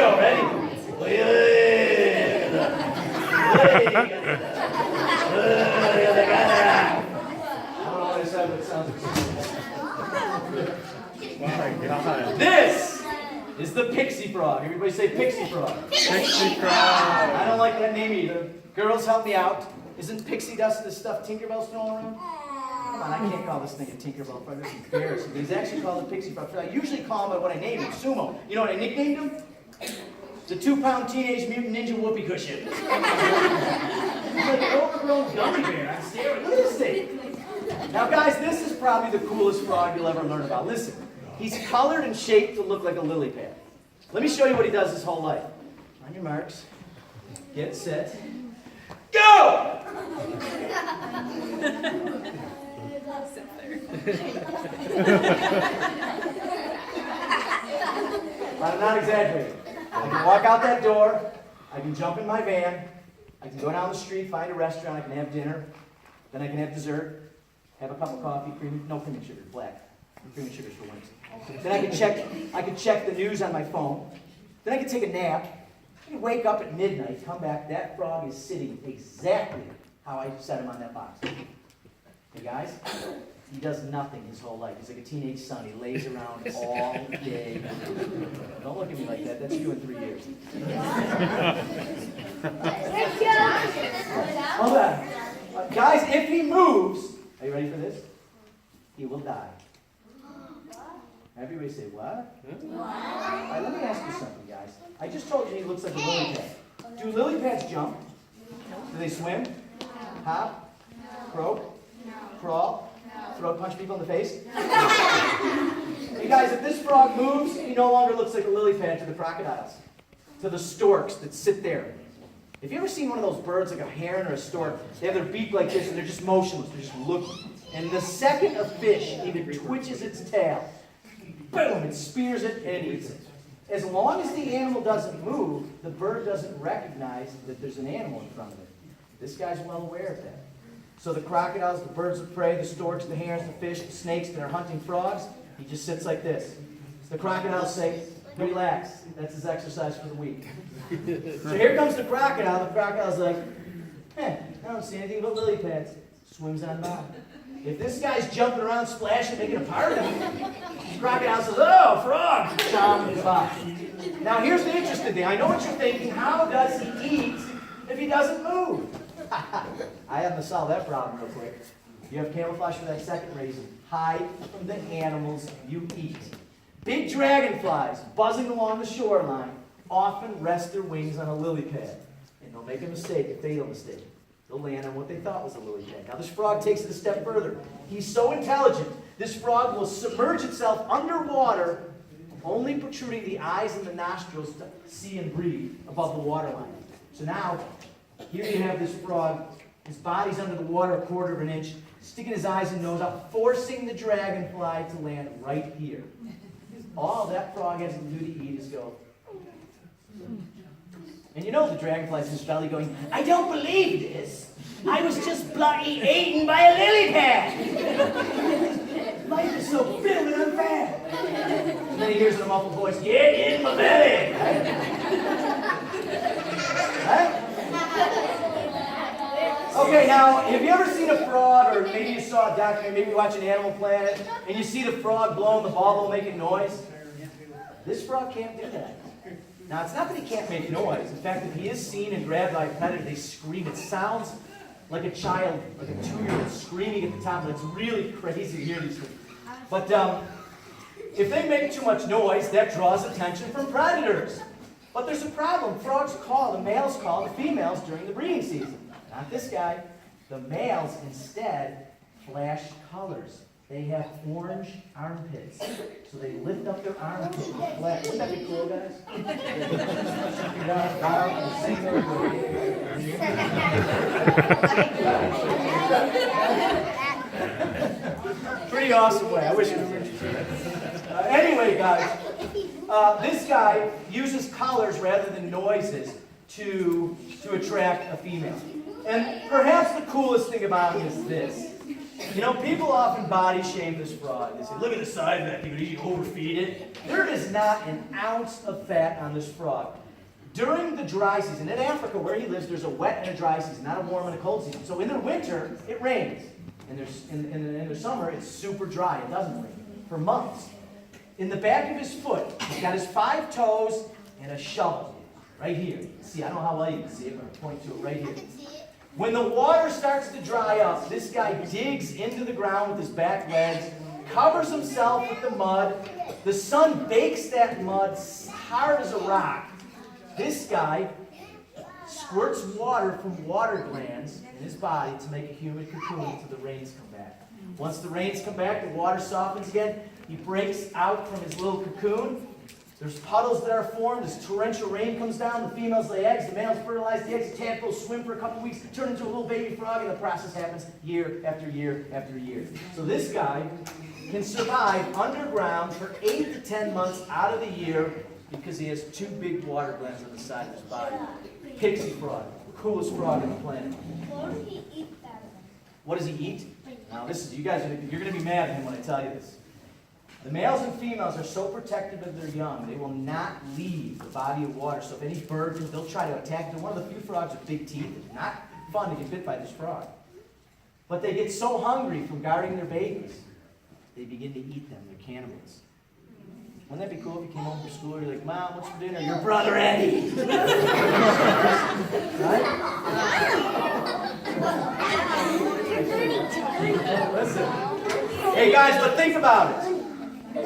go. Ready? This is the pixie frog. Everybody say pixie frog. Pixie frog. I don't like that name either. Girls, help me out. Isn't pixie dust the stuff Tinkerbell's throwing around? Come on, I can't call this thing a Tinkerbell frog. This is embarrassing. But he's actually called a pixie frog. I usually call him by what I named him, Sumo. You know what I nicknamed him? The 2-pound teenage mutant ninja whoopee cushion. He's like an overgrown gummy bear on steroids. Look at this thing. Now, guys, this is probably the coolest frog you'll ever learn about. Listen, he's colored and shaped to look like a lily pad. Let me show you what he does his whole life. On your marks, get set, go! I'm not exaggerating. I can walk out that door, I can jump in my van, I can go down the street, find a restaurant, I can have dinner, then I can have dessert, have a cup of coffee, no cream and sugar, black. Cream and sugar's for wings. Then I can check the news on my phone. Then I can take a nap. I can wake up at midnight, come back, that frog is sitting exactly how I set him on that box. Hey guys, he does nothing his whole life. He's like a teenage son. He lays around all day. Don't look at me like that. That's you in 3 years. Hold on. Guys, if he moves, are you ready for this? He will die. Everybody say, what? All right, let me ask you something, guys. I just told you he looks like a lily pad. Do lily pads jump? Do they swim? Hop? Croak? Crawl? Throat punch people in the face? Hey guys, if this frog moves, he no longer looks like a lily pad to the crocodiles, to the storks that sit there. Have you ever seen one of those birds, like a heron or a stork? They have their beak like this, and they're just motionless. They're just looking. And the second a fish even twitches its tail, boom, it spears it and it eats it. As long as the animal doesn't move, the bird doesn't recognize that there's an animal in front of it. This guy's well aware of that. So the crocodiles, the birds of prey, the storks, the herons, the fish, the snakes that are hunting frogs, he just sits like this. The crocodiles say, relax, that's his exercise for the week. So here comes the crocodile. The crocodile's like, I don't see anything but lily pads. Swims on by. If this guy's jumping around, splashing, making a party, the crocodile says, oh, frog! Chomp by. Now here's the interesting thing. I know what you're thinking. How does he eat if he doesn't move? I happen to solve that problem real quick. You have camouflage for that second reason. Hide from the animals you eat. Big dragonflies buzzing along the shoreline often rest their wings on a lily pad. And they'll make a mistake, a fatal mistake. They'll land on what they thought was a lily pad. Now this frog takes it a step further. He's so intelligent, this frog will submerge itself underwater, only protruding the eyes and the nostrils to see and breathe above the waterline. So now, here you have this frog, his body's under the water a quarter of an inch, sticking his eyes and nose out, forcing the dragonfly to land right here. All that frog has to do to eat is go. And you know the dragonfly's in his belly going, I don't believe this. I was just bloody eaten by a lily pad. Life is so filled and unfair. And then he hears in a muffled voice, get in my belly. Right? Okay, now, have you ever seen a frog, or maybe you saw a documentary, maybe you watch an Animal Planet, and you see the frog blowing the bubble, making noise? This frog can't do that. Now, it's not that he can't make noise. In fact, if he is seen and grabbed by a predator, they scream. It sounds like a child, like a 2-year-old screaming at the top. It's really crazy to hear these things. But if they make too much noise, that draws attention from predators. But there's a problem. Frogs call, the males call the females during the breeding season. Not this guy. The males instead flash colors. They have orange armpits. So they lift up their armpits and flash. Wouldn't that be cool, guys? Pretty awesome way. I wish it was anyway, guys, this guy uses colors rather than noises to attract a female. And perhaps the coolest thing about him is this. You know, people often body shame this frog. They say, look at the size of that thing, did you overfeed it? There is not an ounce of fat on this frog. During the dry season, in Africa where he lives, there's a wet and a dry season, not a warm and a cold season. So in the winter, it rains. And in the summer, it's super dry. It doesn't rain for months. In the back of his foot, he's got his 5 toes and a shovel right here. See, I don't know how well you can see it, but I'm going to point to it right here. When the water starts to dry up, this guy digs into the ground with his back legs, covers himself with the mud. The sun bakes that mud hard as a rock. This guy squirts water from water glands in his body to make a humid cocoon until the rains come back. Once the rains come back, the water softens again. He breaks out from his little cocoon. There's puddles that are formed as torrential rain comes down. The females lay eggs, the males fertilize the eggs, the tadpoles swim for a couple weeks, turn into a little baby frog, and the process happens year after year after year. So this guy can survive underground for 8 to 10 months out of the year because he has 2 big water glands on the side of his body. Pixie frog, the coolest frog on the planet. What does he eat then? What does he eat? Now this is, you're going to be mad at him when I tell you this. The males and females are so protective of their young, they will not leave the body of water. So if any bird, they'll try to attack. They're one of the few frogs with big teeth. It's not fun to get bit by this frog. But they get so hungry from guarding their babies, they begin to eat them. They're cannibals. Wouldn't that be cool if you came home from school and you're like, Mom, what's for dinner? Your brother Eddie. Right? Listen. Hey guys, but think about it.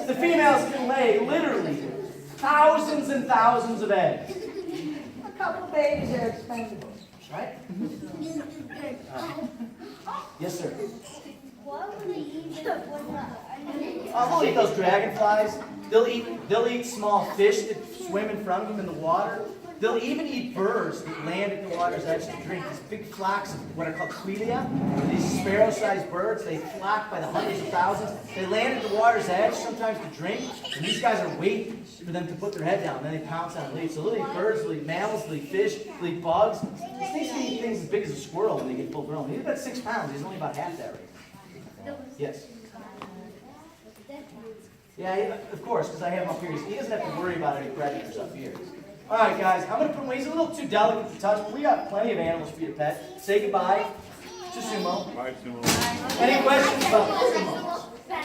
The females can lay literally thousands and thousands of eggs. A couple of babies are expendable. Right? Yes, sir. What would they eat when They'll eat those dragonflies. They'll eat small fish that swim in front of them in the water. They'll even eat birds that land at the water's edge to drink. These big flocks of what are called quelea, these sparrow-sized birds, they flock by the hundreds of thousands. They land at the water's edge sometimes to drink, and these guys are waiting for them to put their head down. Then they pounce on and leave. So they'll eat birds, they'll eat mammals, they'll eat fish, they'll eat bugs. These things can eat things as big as a squirrel when they get full grown. He's about 6 pounds. He's only about half that right. Yes. Yeah, of course, because I have him up here. He doesn't have to worry about any predators up here. All right, guys, I'm going to put him away. He's a little too delicate to touch, but we got plenty of animals for you to pet. Say goodbye to Sumo. Bye, Sumo. Any questions about Sumo?